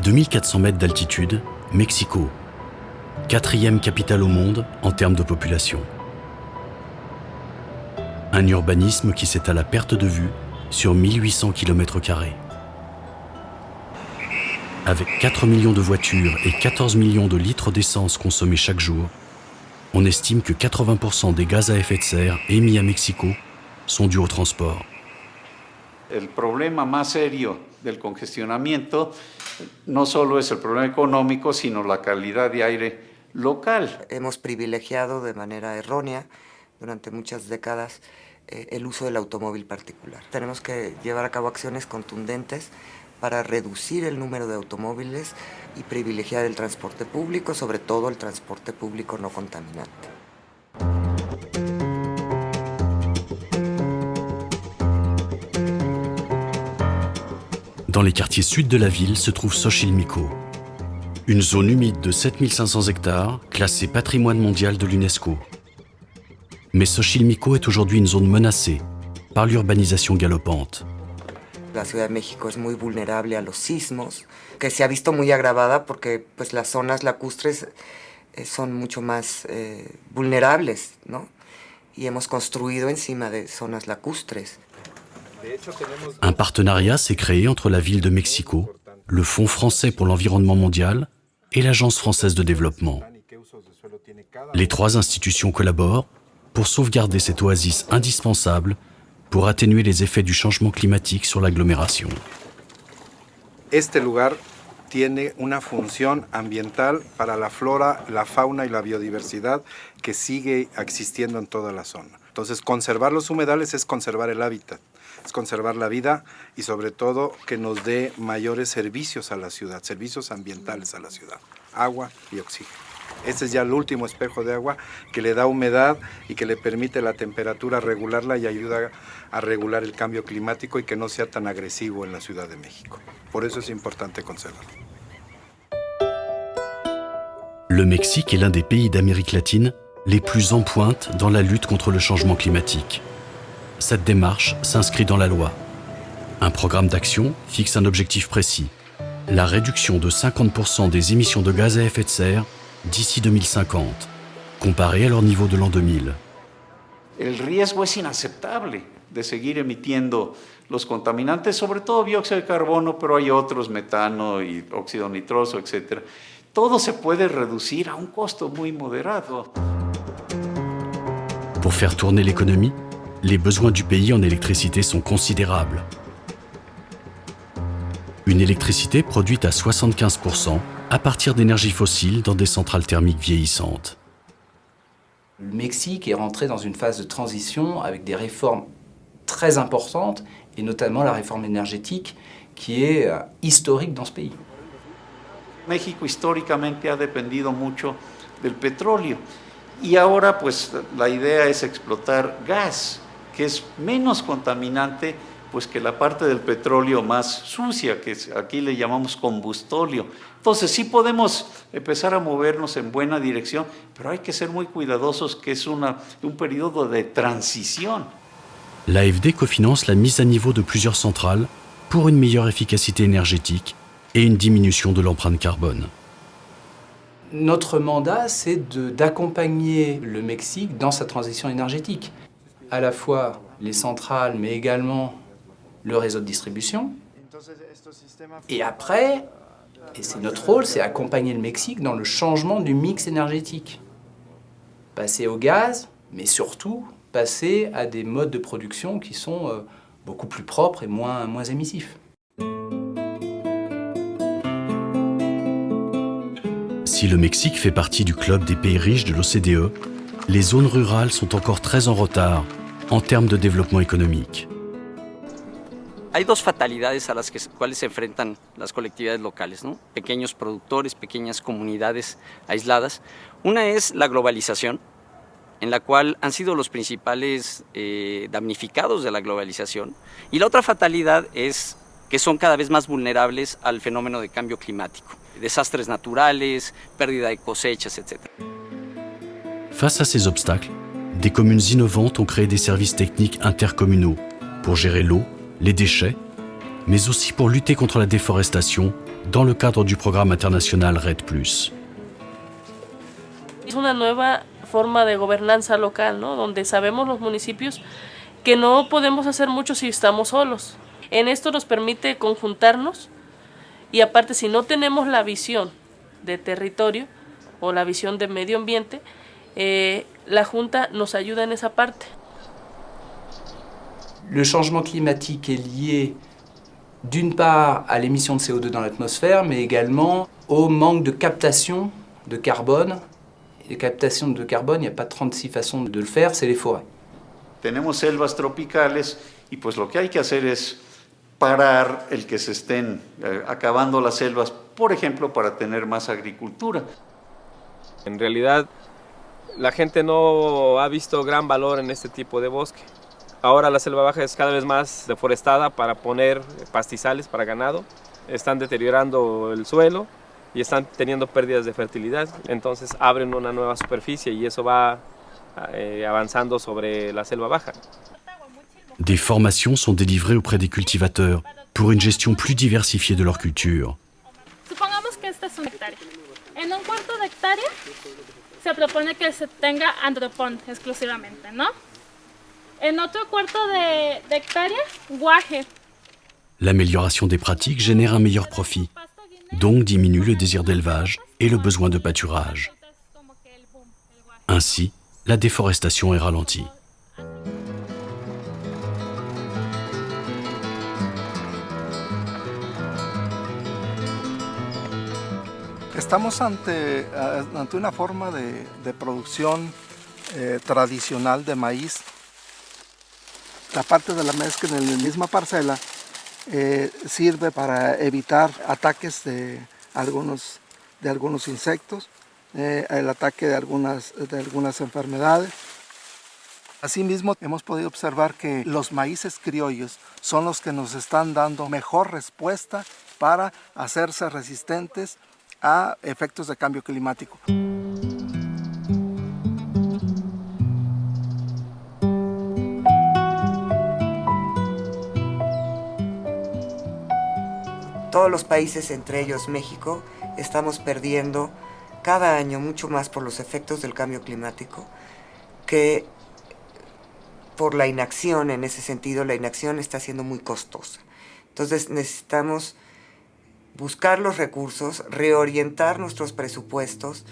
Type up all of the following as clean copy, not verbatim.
2400 mètres d'altitude, Mexico, 4e capitale au monde en termes de population. Un urbanisme qui s'étale à perte de vue sur 1800 km². Avec 4 millions de voitures et 14 millions de litres d'essence consommés chaque jour, on estime que 80% des gaz à effet de serre émis à Mexico sont dus au transport. El problema más serio del congestionamiento no solo es el problema económico, sino la calidad de aire local. Hemos privilegiado de manera errónea durante muchas décadas el uso del automóvil particular. Tenemos que llevar a cabo acciones contundentes para reducir el número de automóviles y privilegiar el transporte público, sobre todo el transporte público no contaminante. Dans les quartiers sud de la ville se trouve Xochimilco, une zone humide de 7500 hectares classée patrimoine mondial de l'UNESCO. Mais Xochimilco est aujourd'hui une zone menacée par l'urbanisation galopante. La Ciudad de México es muy vulnerable a los sismos, que se ha visto muy agravada porque pues, las zonas lacustres son mucho más vulnerables, ¿no? Y hemos construido encima de zonas lacustres. Un partenariat s'est créé entre la ville de Mexico, le Fonds français pour l'environnement mondial et l'Agence française de développement. Les trois institutions collaborent pour sauvegarder cette oasis indispensable pour atténuer les effets du changement climatique sur l'agglomération. Este lugar tiene una función ambiental para la flora, la fauna y la biodiversidad que sigue existiendo en toda la zona. Entonces, conservar los humedales es conservar el hábitat, es conservar la vida y sobre todo que nos dé mayores servicios a la ciudad, servicios ambientales a la ciudad, agua y oxígeno. Este es ya el último espejo de agua que le da humedad y que le permite la temperatura regularla y ayuda a regular el cambio climático y que no sea tan agresivo en la Ciudad de México. Por eso es importante conservarlo. Le Mexique est l'un des pays d'Amérique latine les plus en pointe dans la lutte contre le changement climatique. Cette démarche s'inscrit dans la loi. Un programme d'action fixe un objectif précis, la réduction de 50% des émissions de gaz à effet de serre d'ici 2050, comparé à leur niveau de l'an 2000. El riesgo es inaceptable de seguir emitiendo los contaminantes, sobre todo dióxido de carbono, pero hay otros, metano y óxido nitroso, etc. Todo se puede reducir a un costo muy moderado. Pour faire tourner l'économie, les besoins du pays en électricité sont considérables. Une électricité produite à 75% à partir d'énergies fossiles dans des centrales thermiques vieillissantes. Le Mexique est rentré dans une phase de transition avec des réformes très importantes, et notamment la réforme énergétique qui est historique dans ce pays. México históricamente ha dependido mucho del petróleo y ahora pues la idea es explotar gas, que es menos contaminante pues que la parte del petróleo más sucia, que aquí le llamamos combustóleo. Entonces sí podemos empezar a movernos en buena dirección, pero hay que ser muy cuidadosos que es un periodo de transición. L'AFD cofinance la mise à niveau de plusieurs centrales pour une meilleure efficacité énergétique et une diminution de l'empreinte carbone. Notre mandat, c'est d'accompagner le Mexique dans sa transition énergétique. À la fois les centrales, mais également le réseau de distribution. Et après, et c'est notre rôle, c'est accompagner le Mexique dans le changement du mix énergétique. Passer au gaz, mais surtout passer à des modes de production qui sont beaucoup plus propres et moins émissifs. Si le Mexique fait partie du club des pays riches de l'OCDE, les zones rurales sont encore très en retard en termes de développement économique. Hay dos fatalidades a las cuales se enfrentan las colectividades locales, ¿no? Pequeños productores, pequeñas comunidades aisladas. Una es la globalización, en la cual han sido los principales damnificados de la globalización. Y la otra fatalidad es que son cada vez más vulnerables al fenómeno de cambio climático. Desastres naturales, pérdida de cosechas, etc. Face à ces obstacles, des communes innovantes ont créé des services techniques intercommunaux pour gérer l'eau, les déchets, mais aussi pour lutter contre la déforestation dans le cadre du programme international RED+. Es una nueva forma de gobernanza local, ¿no? Donde sabemos los municipios que no podemos hacer mucho si estamos solos. En esto nos permite conjuntarnos y aparte si no tenemos la visión de territorio o la visión de medio ambiente, la Junta nos ayuda en esa parte. Le changement climatique est lié d'une part à l'émission de CO2 dans l'atmosphère, mais également au manque de captation de carbone. Et captation de carbone, il n'y a pas 36 façons de le faire, c'est les forêts. Tenemos selvas tropicales y pues lo que hay que hacer es parar el que se estén acabando las selvas, por ejemplo, para tener más agricultura. En realidad, la gente no ha visto gran valor en este tipo de bosque. Ahora la selva baja es cada vez más deforestada para poner pastizales para ganado. Están deteriorando el suelo y están teniendo pérdidas de fertilidad. Entonces abren una nueva superficie y eso va avanzando sobre la selva baja. Des formations sont délivrées auprès des cultivateurs pour une gestion plus diversifiée de leur culture. Supongamos que esta es una hectárea. En un cuarto de hectárea se propone que se tenga andropón exclusivamente, ¿no? En otro cuarto de hectárea, guaje. L'amélioration des pratiques génère un meilleur profit, donc diminue le désir d'élevage et le besoin de pâturage. Ainsi, la déforestation est ralentie. Estamos ante una forma de producción tradicional de maíz. La parte de la mezcla en la misma parcela sirve para evitar ataques de algunos insectos, el ataque de algunas enfermedades. Asimismo, hemos podido observar que los maíces criollos son los que nos están dando mejor respuesta para hacerse resistentes a efectos de cambio climático. Todos los países, entre ellos México, estamos perdiendo cada año mucho más por los efectos del cambio climático que por la inacción. En ese sentido, la inacción está siendo muy costosa. Entonces necesitamos buscar los recursos, reorientar nuestros presupuestos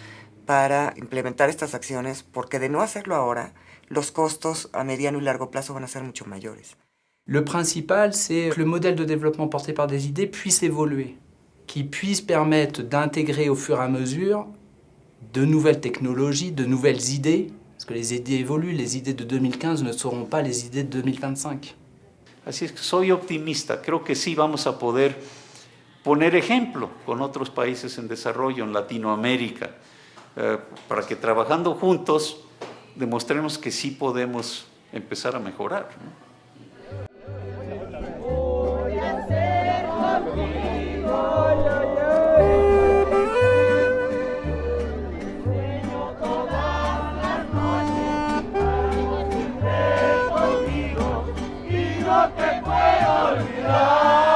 para implementar estas acciones, porque de no hacerlo ahora, los costos a mediano y largo plazo van a ser mucho mayores. Le principal, c'est que le modèle de développement porté par des idées puisse évoluer, qui puisse permettre d'intégrer au fur et à mesure de nouvelles technologies, de nouvelles idées, parce que les idées évoluent, les idées de 2015 ne seront pas les idées de 2025. Así es que soy optimista, creo que sí vamos a poder poner ejemplo con otros países en desarrollo, en Latinoamérica, para que trabajando juntos demostremos que sí podemos empezar a mejorar, ¿no? No te puedo olvidar.